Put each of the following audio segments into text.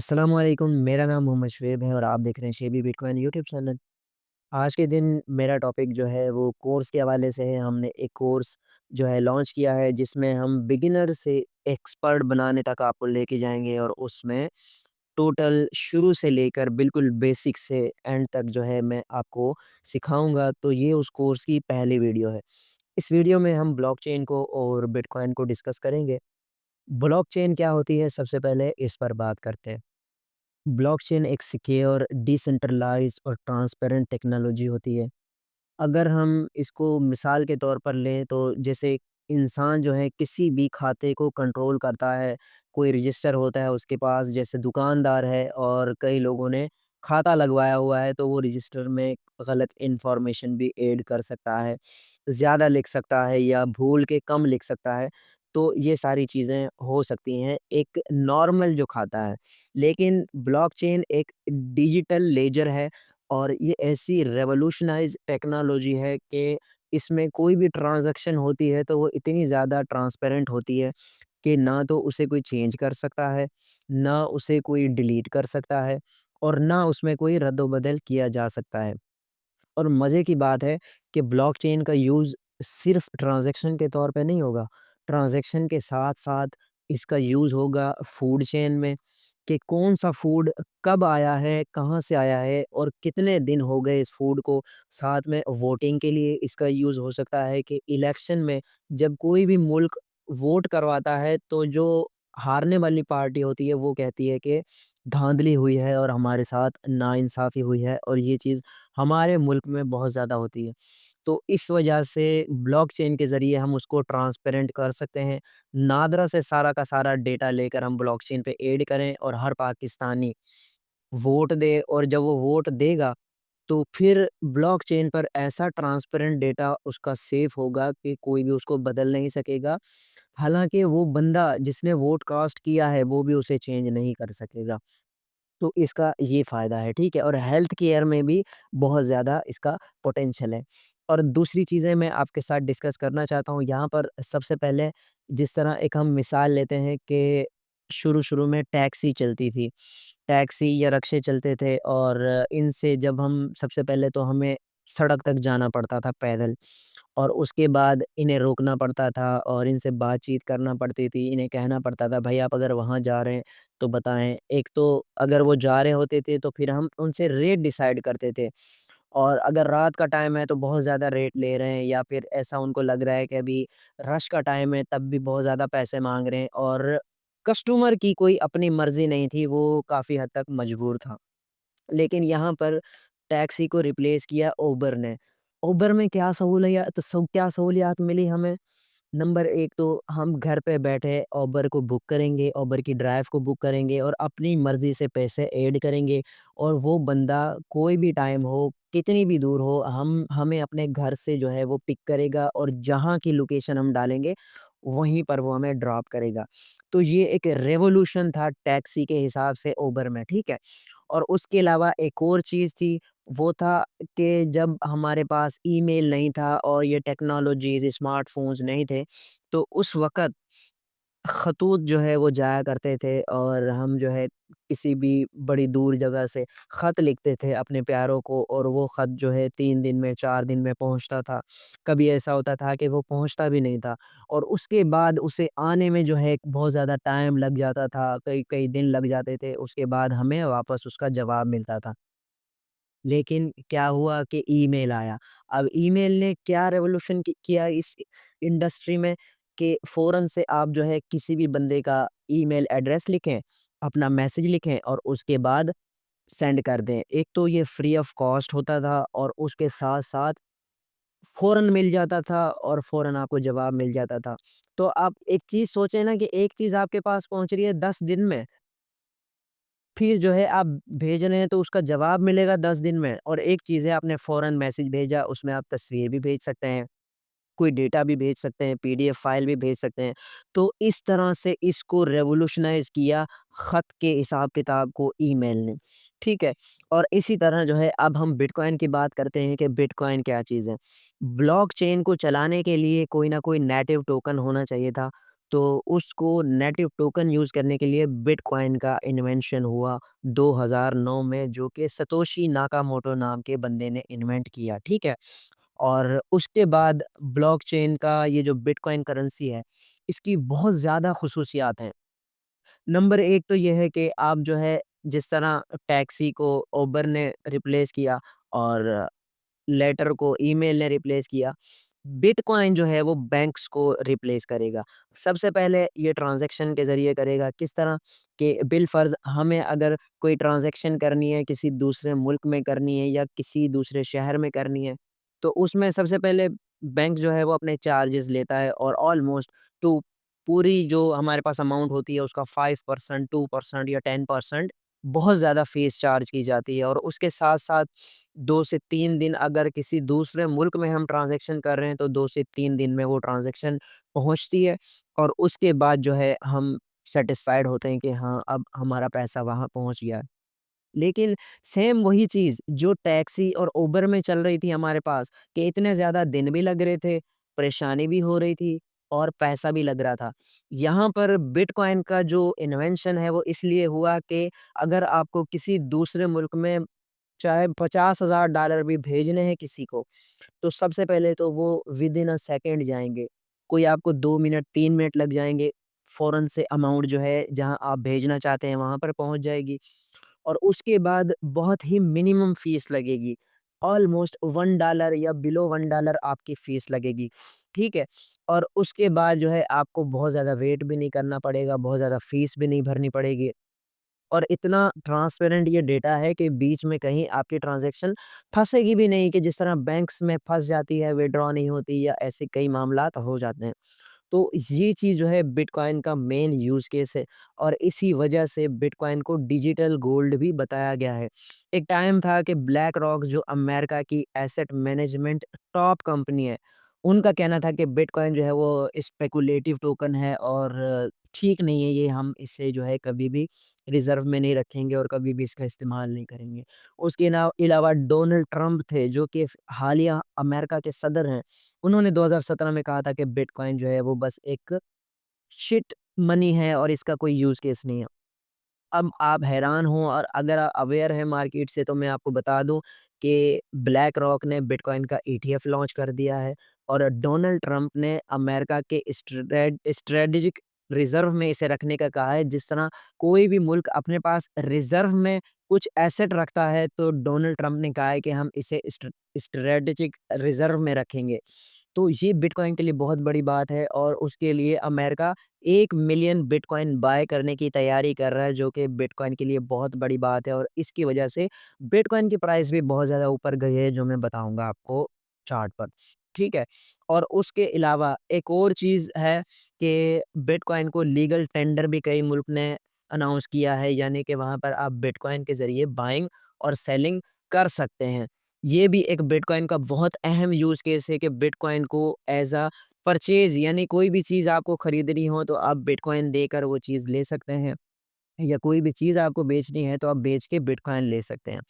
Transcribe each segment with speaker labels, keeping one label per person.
Speaker 1: अस्सलाम वालेकुम, मेरा नाम मोहम्मद शुएब है और आप देख रहे हैं शेबी बिटकॉइन यूट्यूब चैनल। आज के दिन मेरा टॉपिक जो है वो कोर्स के हवाले से है। हमने एक कोर्स जो है लॉन्च किया है जिसमें हम बिगिनर से एक्सपर्ट बनाने तक आपको लेके जाएँगे और उसमें टोटल शुरू से लेकर बिल्कुल बेसिक से एंड तक जो है मैं आपको सिखाऊँगा। तो ये उस कोर्स की पहली वीडियो है। इस वीडियो में हम ब्लॉकचेन को और बिटकॉइन को डिस्कस करेंगे। ब्लॉकचेन क्या होती है सबसे पहले इस पर बात करते हैं। ब्लॉकचेन एक सिक्योर, डिसेंट्रलाइज्ड और ट्रांसपेरेंट टेक्नोलॉजी होती है। अगर हम इसको मिसाल के तौर पर लें तो जैसे इंसान जो है किसी भी खाते को कंट्रोल करता है, कोई रजिस्टर होता है उसके पास जैसे दुकानदार है और कई लोगों ने खाता लगवाया हुआ है तो वो रजिस्टर में गलत इन्फॉर्मेशन भी ऐड कर सकता है, ज़्यादा लिख सकता है या भूल के कम लिख सकता है। तो ये सारी चीज़ें हो सकती हैं एक नॉर्मल जो खाता है। लेकिन ब्लॉकचेन एक डिजिटल लेजर है और ये ऐसी रेवोल्यूशनाइज़ टेक्नोलॉजी है कि इसमें कोई भी ट्रांज़ैक्शन होती है तो वो इतनी ज़्यादा ट्रांसपेरेंट होती है कि ना तो उसे कोई चेंज कर सकता है, ना उसे कोई डिलीट कर सकता है और ना उसमें कोई रद्द-बदल किया जा सकता है। और मज़े की बात है कि ब्लॉकचेन का यूज़ सिर्फ़ ट्रांज़ैक्शन के तौर पे नहीं होगा, ट्रांज़ैक्शन के साथ-साथ इसका यूज़ होगा फूड चेन में कि कौन-सा फूड कब आया है, कहाँ से आया है और कितने दिन हो गए इस फूड को। साथ में वोटिंग के लिए इसका यूज़ हो सकता है कि इलेक्शन में जब कोई भी मुल्क वोट करवाता है, तो जो हारने वाली पार्टी होती है, वो कहती है कि धाँधली हुई है और हमारे साथ नाइंसाफ़ी हुई है और ये चीज़ हमारे मुल्क में बहुत ज़्यादा होती है। तो इस वजह से ब्लॉकचेन के ज़रिए हम उसको ट्रांसपेरेंट कर सकते हैं। नादरा से सारा का सारा डेटा लेकर हम ब्लॉकचेन पे ऐड करें और हर पाकिस्तानी वोट दे और जब वो वोट देगा, तो फिर ब्लॉकचेन पर ऐसा ट्रांसपेरेंट डेटा उसका सेव होगा कि कोई भी उसको बदल नहीं सकेगा। हालाँकि वो बंदा जिसने वोट कास्ट किया है, वो भी उसे चेंज नहीं कर सकेगा। तो इसका ये फ़ायदा है, ठीक है? और हेल्थ केयर में भी बहुत ज़्यादा इसका पोटेंशियल है। और दूसरी चीज़ें मैं आपके साथ डिस्कस करना चाहता हूँ यहाँ पर सबसे पहले जिस तरह एक हम मिसाल लेते हैं कि शुरू-शुरू में टैक्सी चलती थी। टैक्सी या रिक्शे चलते थे और इनसे जब हम सबसे पहले तो हमें सड़क तक जाना पड़ता था पैदल और उसके बाद इन्हें रोकना पड़ता था और इनसे बातचीत करना पड़ती थी। इन्हें कहना पड़ता था भाई आप अगर वहाँ जा रहे हैं तो बताएँ। एक तो अगर वो जा रहे होते थे तो फिर हम उनसे रेट डिसाइड करते थे और अगर रात का टाइम है तो बहुत ज़्यादा रेट ले रहे हैं या फिर ऐसा उनको लग रहा है कि अभी रश का टाइम है तब भी बहुत ज़्यादा पैसे माँग रहे हैं और कस्टमर की कोई अपनी मर्ज़ी नहीं थी, वो काफ़ी हद तक मजबूर था। लेकिन यहाँ पर टैक्सी को रिप्लेस किया उबर ने। उबर में क्या सहूलियत मिली हमें? नंबर 1 तो हम घर पे बैठे उबर को बुक करेंगे, उबर की ड्राइव को बुक करेंगे और अपनी मर्ज़ी से पैसे ऐड करेंगे और वो बंदा कोई भी टाइम हो, कितनी भी दूर हो, हम हमें अपने घर से जो है वो पिक करेगा और जहाँ की लोकेशन हम डालेंगे, वहीं पर वो हमें ड्रॉप करेगा। तो ये एक रेवोल्यूशन था टैक्सी के हिसाब से उबर में, ठीक है? और उसके अलावा एक और चीज़ थी, वो था कि जब हमारे पास ईमेल नहीं था और ये टेक्नोलॉजीज़, स्मार्टफ़ोन्स नहीं थे, तो उस वक़्त खतूत जो है वो जाया करते थे और हम जो है किसी भी बड़ी दूर जगह से ख़त लिखते थे अपने प्यारों को और वो ख़त जो है 3 दिन में, 4 दिन में पहुँचता था। कभी ऐसा होता था कि वो पहुँचता भी नहीं था और उसके बाद उसे आने में जो है बहुत ज़्यादा टाइम लग जाता था, कई-कई दिन लग जाते थे, उसके बाद हमें वापस उसका जवाब मिलता था। लेकिन क्या हुआ कि ईमेल आया। अब ईमेल ने क्या रिवॉल्यूशन किया इस इंडस्ट्री में कि फ़ौरन से आप जो है किसी भी बंदे का ईमेल एड्रेस लिखें, अपना मैसेज लिखें और उसके बाद सेंड कर दें। एक तो ये फ्री ऑफ कॉस्ट होता था और उसके साथ-साथ फ़ौरन मिल जाता था और फ़ौरन आपको जवाब मिल जाता था। तो आप एक चीज़ सोचें ना कि एक चीज़ आपके पास पहुँच रही है 10 दिन में, फिर जो है आप भेज रहे हैं तो उसका जवाब मिलेगा 10 दिन में और एक चीज़ है आपने फ़ौरन मैसेज भेजा उसमें आप तस्वीर भी भेज सकते हैं, कोई डेटा भी भेज सकते हैं, पीडीएफ फाइल भी भेज सकते हैं। तो इस तरह से इसको रिवॉल्यूशनाइज़ किया ख़त के हिसाब-किताब को ईमेल ने, ठीक है? और इसी तरह जो है अब हम बिटकॉइन की बात करते हैं कि बिटकॉइन क्या चीज़ है? ब्लॉकचेन को चलाने के लिए कोई ना कोई नेटिव टोकन होना चाहिए था। तो उसको नेटिव टोकन यूज़ करने के लिए बिटकॉइन का इन्वेंशन हुआ 2009 में, जो कि सतोशी नाकामोटो नाम के बंदे ने इन्वेंट किया, ठीक है? और उसके बाद ब्लॉकचेन का ये जो बिटकॉइन करेंसी है, इसकी बहुत ज़्यादा ख़ुसूसियात हैं। नंबर 1 तो ये है कि आप जो है जिस तरह टैक्सी को उबर ने रिप्लेस किया और लेटर को ईमेल ने रिप्लेस किया, बिटकॉइन जो है वो बैंक्स को रिप्लेस करेगा। सबसे पहले ये ट्रांज़ैक्शन के ज़रिए करेगा, किस तरह कि बिलफ़र्ज़ हमें अगर कोई ट्रांज़ैक्शन करनी है, किसी दूसरे मुल्क में करनी है या किसी दूसरे शहर में करनी है, तो उसमें सबसे पहले बैंक जो है वो अपने चार्जेज़ लेता है और ऑलमोस्ट टू पूरी जो हमारे पास अमाउंट होती है उसका 5% 2% या 10% बहुत ज़्यादा फ़ीस चार्ज की जाती है और उसके साथ-साथ 2 से 3 दिन अगर किसी दूसरे मुल्क में हम ट्रांज़ैक्शन कर रहे हैं, तो 2 से 3 दिन में वो ट्रांज़ैक्शन पहुँचती है और उसके बाद जो है हम सैटिस्फाइड होते हैं कि हाँ, अब हमारा पैसा वहाँ पहुँच गया है। लेकिन सेम वही चीज़ जो टैक्सी और उबर में चल रही थी हमारे पास कि इतने ज़्यादा दिन भी लग रहे थे, परेशानी भी हो रही थी और पैसा भी लग रहा था। यहाँ पर बिटकॉइन का जो इन्वेंशन है वो इसलिए हुआ कि अगर आपको किसी दूसरे मुल्क में चाहे $50,000 भी भेजने हैं किसी को, तो सबसे पहले तो वो विदिन अ सेकंड जाएँगे। कोई आपको 2 मिनट, 3 मिनट लग जाएँगे, फ़ौरन से अमाउंट जो है जहाँ आप भेजना चाहते हैं वहाँ पर पहुँच जाएगी। और उसके बाद बहुत ही मिनिमम फ़ीस लगेगी। ऑलमोस्ट $1 या बिलो $1 आपकी फ़ीस लगेगी, ठीक है? और उसके बाद जो है आपको बहुत ज़्यादा वेट भी नहीं करना पड़ेगा, बहुत ज़्यादा फ़ीस भी नहीं भरनी पड़ेगी। और इतना ट्रांसपेरेंट ये डेटा है कि बीच में कहीं आपकी ट्रांज़ैक्शन फँसेगी भी नहीं कि जिस तरह बैंक्स में फँस जाती है, विथड्रॉ नहीं होती या ऐसे कई मामलात हो जाते हैं। तो ये चीज़ जो है बिटकॉइन का मेन यूज़ केस है और इसी वजह से बिटकॉइन को डिजिटल गोल्ड भी बताया गया है। एक टाइम था कि ब्लैक रॉक जो अमेरिका की एसेट मैनेजमेंट टॉप कंपनी है, उनका कहना था कि बिटकॉइन जो है वो स्पेकुलेटिव टोकन है और ठीक नहीं है ये, हम इसे जो है कभी भी रिज़र्व में नहीं रखेंगे और कभी भी इसका इस्तेमाल नहीं करेंगे। उसके अलावा डोनाल्ड ट्रंप थे जो कि हालिया अमेरिका के सदर हैं। उन्होंने 2017 में कहा था कि बिटकॉइन जो है वो बस एक शिट मनी है और इसका कोई यूज़ केस नहीं है। अब आप हैरान हो और अगर आप अवेयर हैं मार्केट से तो मैं आपको बता दूँ कि ब्लैक रॉक ने बिटकॉइन का ईटीएफ लॉन्च कर दिया है और डोनाल्ड ट्रंप ने अमेरिका के स्ट्रेटेजिक रिज़र्व में इसे रखने का कहा है। जिस तरह कोई भी मुल्क अपने पास रिज़र्व में कुछ एसेट रखता है तो डोनाल्ड ट्रंप ने कहा है कि हम इसे स्ट्रेटेजिक रिज़र्व में रखेंगे। तो ये बिटकॉइन के लिए बहुत बड़ी बात है और उसके लिए अमेरिका 1 मिलियन बिटकॉइन बाय करने की तैयारी कर रहा है, जो कि बिटकॉइन के लिए बहुत बड़ी बात है और इसकी वजह से बिटकॉइन की प्राइस भी बहुत ज़्यादा ऊपर गई है, जो मैं बताऊँगा आपको चार्ट पर। ठीक है? और उसके अलावा एक और चीज़ है कि बिटकॉइन को लीगल टेंडर भी कई मुल्क ने अनाउंस किया है, यानी कि वहाँ पर आप बिटकॉइन के ज़रिए बाइंग और सेलिंग कर सकते हैं। ये भी एक बिटकॉइन का बहुत अहम यूज़ केस है कि बिटकॉइन को एज़ अ परचेज़, यानी कोई भी चीज़ आपको खरीदनी हो तो आप बिटकॉइन देकर वो चीज़ ले सकते हैं या कोई भी चीज़ आपको बेचनी है तो आप बेच के बिटकॉइन ले सकते हैं।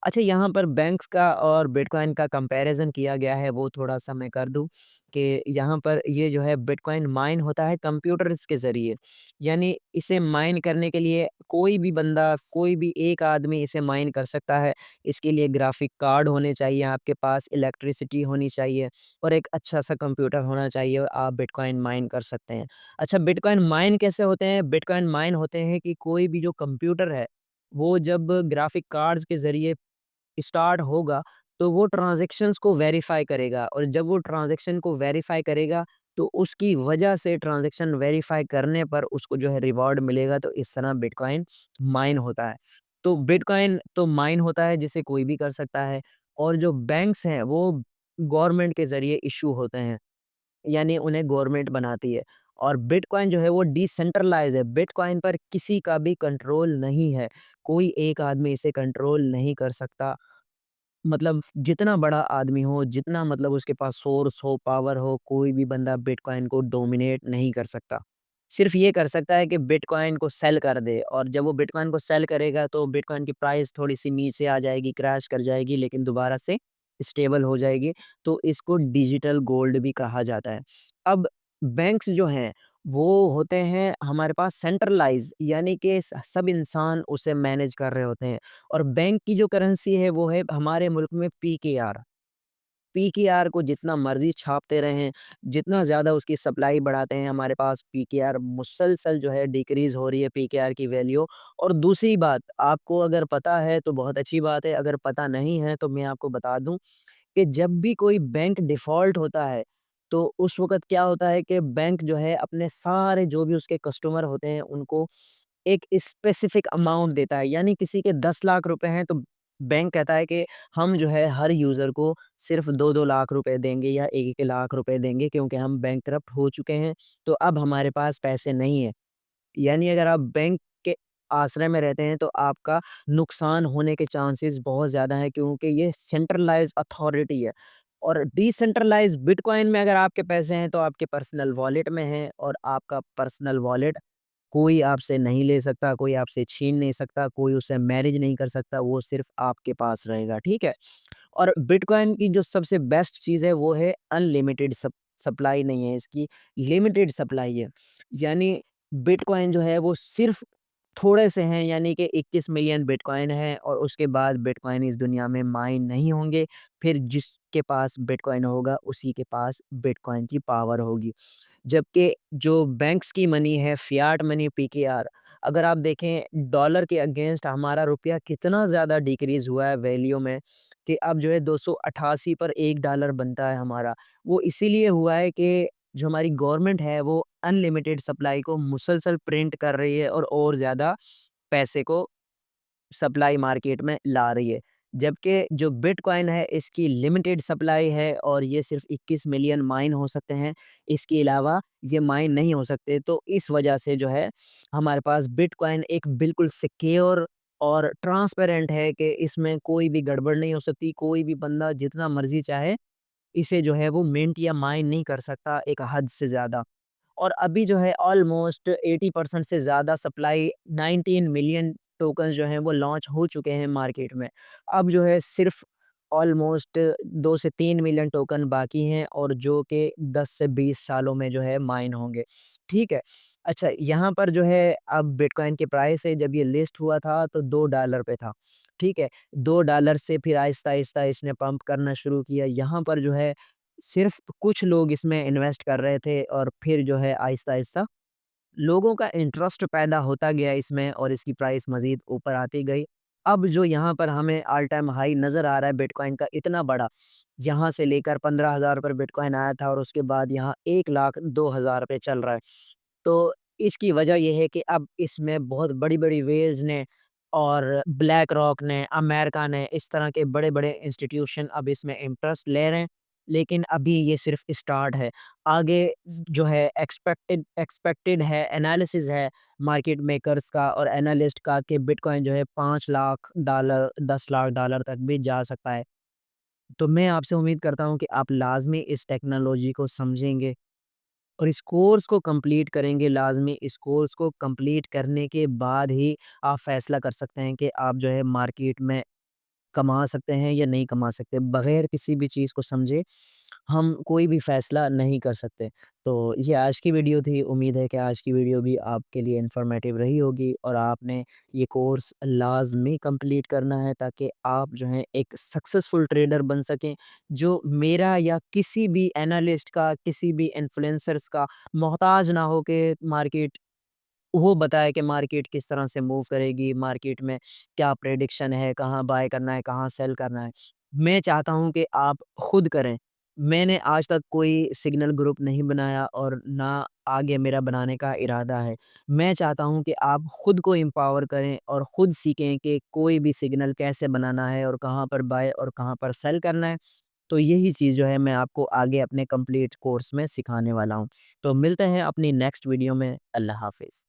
Speaker 1: अच्छा, यहाँ पर बैंक्स का और बिटकॉइन का कंपैरिज़न किया गया है, वो थोड़ा-सा मैं कर दूँ कि यहाँ पर ये जो है बिटकॉइन माइन होता है कंप्यूटर्स के ज़रिए। यानी इसे माइन करने के लिए कोई भी बंदा, कोई भी एक आदमी इसे माइन कर सकता है। इसके लिए ग्राफ़िक कार्ड होने चाहिए आपके पास, इलेक्ट्रिसिटी होनी चाहिए और एक अच्छा-सा कंप्यूटर होना चाहिए और आप बिटकॉइन माइन कर सकते हैं। अच्छा, बिटकॉइन माइन कैसे होते हैं? बिटकॉइन माइन होते हैं कि कोई भी जो कंप्यूटर है, वो जब ग्राफ़िक कार्ड्स के ज़रिए स्टार्ट होगा, तो वो ट्रांज़ैक्शंस को वेरीफ़ाई करेगा और जब वो ट्रांज़ैक्शन को वेरीफ़ाई करेगा, तो उसकी वजह से ट्रांज़ैक्शन वेरीफ़ाई करने पर उसको जो है रिवॉर्ड मिलेगा, तो इस तरह बिटकॉइन माइन होता है। तो बिटकॉइन तो माइन होता है जिसे कोई भी कर सकता है और जो बैंक्स हैं, वो गवर्नमेंट के ज़रिए इश्यू होते हैं। यानी उन्हें गवर्नमेंट बनाती है और बिटकॉइन जो है वो डिसेंट्रलाइज़ है। बिटकॉइन पर किसी का भी कंट्रोल नहीं है। कोई एक आदमी इसे कंट्रोल नहीं कर सकता। मतलब जितना बड़ा आदमी हो, जितना मतलब उसके पास सोर्स हो, पावर हो, कोई भी बंदा बिटकॉइन को डोमिनेट नहीं कर सकता। सिर्फ़ ये कर सकता है कि बिटकॉइन को सेल कर दे और जब वो बिटकॉइन को सेल करेगा तो बिटकॉइन की प्राइस थोड़ी-सी नीचे आ जाएगी, क्रैश कर जाएगी लेकिन दोबारा से स्टेबल हो जाएगी। तो इसको डिजिटल गोल्ड भी कहा जाता है। अब बैंक्स जो हैं, वो होते हैं हमारे पास सेंट्रलाइज़, यानी कि स सब इंसान उसे मैनेज कर रहे होते हैं। और बैंक की जो करेंसी है वो है हमारे मुल्क में पीकेआर। पीकेआर को जितना मर्ज़ी छापते रहें, जितना ज़्यादा उसकी सप्लाई बढ़ाते हैं, हमारे पास पीकेआर मुसलसल जो है डिक्रीज़ हो रही है पीकेआर की वैल्यू। और दूसरी बात, आपको अगर पता है तो बहुत अच्छी बात है, अगर पता नहीं है तो मैं आपको बता दूँ कि जब भी कोई बैंक डिफ़ॉल्ट होता है, तो उस वक़्त क्या होता है कि बैंक जो है अपने सारे जो भी उसके कस्टमर होते हैं, उनको एक स्पेसिफ़िक अमाउंट देता है। यानी किसी के 10 लाख रुपए हैं, तो बैंक कहता है कि हम जो है हर यूज़र को सिर्फ़ 2-2 लाख रुपए देंगे या 1-1 लाख रुपए देंगे, क्योंकि हम बैंकरप्ट हो चुके हैं, तो अब हमारे पास पैसे नहीं हैं। यानी अगर आप बैंक के आश्रय में रहते हैं तो आपका नुकसान होने के चांसेस बहुत ज़्यादा हैं, क्योंकि ये सेंट्रलाइज़्ड अथॉरिटी है। और डिसेंट्रलाइज़्ड बिटकॉइन में अगर आपके पैसे हैं तो आपके पर्सनल वॉलेट में हैं, और आपका पर्सनल वॉलेट कोई आपसे नहीं ले सकता, कोई आपसे छीन नहीं सकता, कोई उसे मैनेज नहीं कर सकता, वो सिर्फ़ आपके पास रहेगा, ठीक है? और बिटकॉइन की जो सबसे बेस्ट चीज़ है वो है अनलिमिटेड सप्लाई नहीं है इसकी, लिमिटेड सप्लाई है। यानी बिटकॉइन जो है वो सिर्फ़ थोड़े से हैं, यानी कि 21 मिलियन बिटकॉइन है, और उसके बाद बिटकॉइन इस दुनिया में माइन नहीं होंगे। फिर जिसके पास बिटकॉइन होगा उसी के पास बिटकॉइन की पावर होगी। जबकि जो बैंक्स की मनी है, फियाट मनी पीकेआर, अगर आप देखें डॉलर के अगेंस्ट हमारा रुपया कितना ज़्यादा डिक्रीज़ हुआ है वैल्यू में, कि अब जो है 288 पर 1 डॉलर बनता है हमारा। वो इसीलिए हुआ है कि जो हमारी गवर्नमेंट है वो अनलिमिटेड सप्लाई को मुसलसल प्रिंट कर रही है, और ज़्यादा पैसे को सप्लाई मार्केट में ला रही है। जबकि जो बिटकॉइन है इसकी लिमिटेड सप्लाई है, और ये सिर्फ़ 21 मिलियन माइन हो सकते हैं। इसके अलावा ये माइन नहीं हो सकते, तो इस वजह से जो है हमारे पास बिटकॉइन एक बिल्कुल सिक्योर और ट्रांसपेरेंट है, कि इसमें कोई भी गड़बड़ नहीं हो सकती। कोई भी बंदा जितना मर्ज़ी चाहे इसे जो है वो मिंट या माइन नहीं कर सकता एक हद से ज़्यादा। और अभी जो है ऑलमोस्ट 80% से ज़्यादा सप्लाई, 19 मिलियन टोकन्स जो हैं वो लॉन्च हो चुके हैं मार्केट में। अब जो है सिर्फ़ ऑलमोस्ट 2 से 3 मिलियन टोकन बाकी हैं, और जो कि 10 से 20 सालों में जो है माइन होंगे। ठीक है? अच्छा, यहाँ पर जो है अब बिटकॉइन की प्राइस है, जब ये लिस्ट हुआ था तो $2 पे था। ठीक है? $2 से फिर आहिस्ता-आहिस्ता इसने पंप करना शुरू किया। यहाँ पर जो है सिर्फ़ कुछ लोग इसमें इन्वेस्ट कर रहे थे, और फिर जो है आहिस्ता-आहिस्ता लोगों का इंटरेस्ट पैदा होता गया इसमें, और इसकी प्राइस मज़ीद ऊपर आती गई। अब जो यहाँ पर हमें ऑल टाइम हाई नज़र आ रहा है बिटकॉइन का इतना बड़ा, यहाँ से लेकर 15,000 पर बिटकॉइन आया था, और उसके बाद यहाँ 1,02,000 पे चल रहा है। तो इसकी वजह ये है कि अब इसमें बहुत बड़ी-बड़ी वेल्स ने और ब्लैक रॉक ने, अमेरिका ने, इस तरह के बड़े-बड़े इंस्टीट्यूशन अब इसमें इंटरेस्ट ले रहे हैं। लेकिन अभी ये सिर्फ़ स्टार्ट है। आगे जो है एक्सपेक्टेड है, एनालिसिस है मार्केट मेकर्स का और एनालिस्ट का, कि बिटकॉइन जो है $5 लाख, $10 लाख तक भी जा सकता है। तो मैं आपसे उम्मीद करता हूँ कि आप लाज़मी इस टेक्नोलॉजी को समझेंगे और इस कोर्स को कंप्लीट करेंगे लाज़मी। इस कोर्स को कंप्लीट करने के बाद ही आप फ़ैसला कर सकते हैं कि आप जो है मार्केट में कमा सकते हैं या नहीं कमा सकते। बगैर किसी भी चीज़ को समझे हम कोई भी फ़ैसला नहीं कर सकते। तो ये आज की वीडियो थी। उम्मीद है कि आज की वीडियो भी आपके लिए इन्फॉर्मेटिव रही होगी, और आपने ये कोर्स लाज़मी कंप्लीट करना है, ताकि आप जो हैं एक सक्सेसफुल ट्रेडर बन सकें, जो मेरा या किसी भी एनालिस्ट का, किसी भी इन्फ्लुएंसर्स का मोहताज ना हो के मार्केट वो बताए कि मार्केट किस तरह से मूव करेगी, मार्केट में क्या प्रेडिक्शन है, कहाँ बाय करना है, कहाँ सेल करना है। मैं चाहता हूँ कि आप खुद करें। मैंने आज तक कोई सिग्नल ग्रुप नहीं बनाया, और ना आगे मेरा बनाने का इरादा है। मैं चाहता हूँ कि आप खुद को एम्पावर करें और खुद सीखें कि कोई भी सिग्नल कैसे बनाना है, और कहाँ पर बाय और कहाँ पर सेल करना है। तो यही चीज़ जो है मैं आपको आगे अपने कंप्लीट कोर्स में सिखाने वाला हूँ। तो मिलते हैं अपनी नेक्स्ट वीडियो में। अल्लाह हाफ़िज़।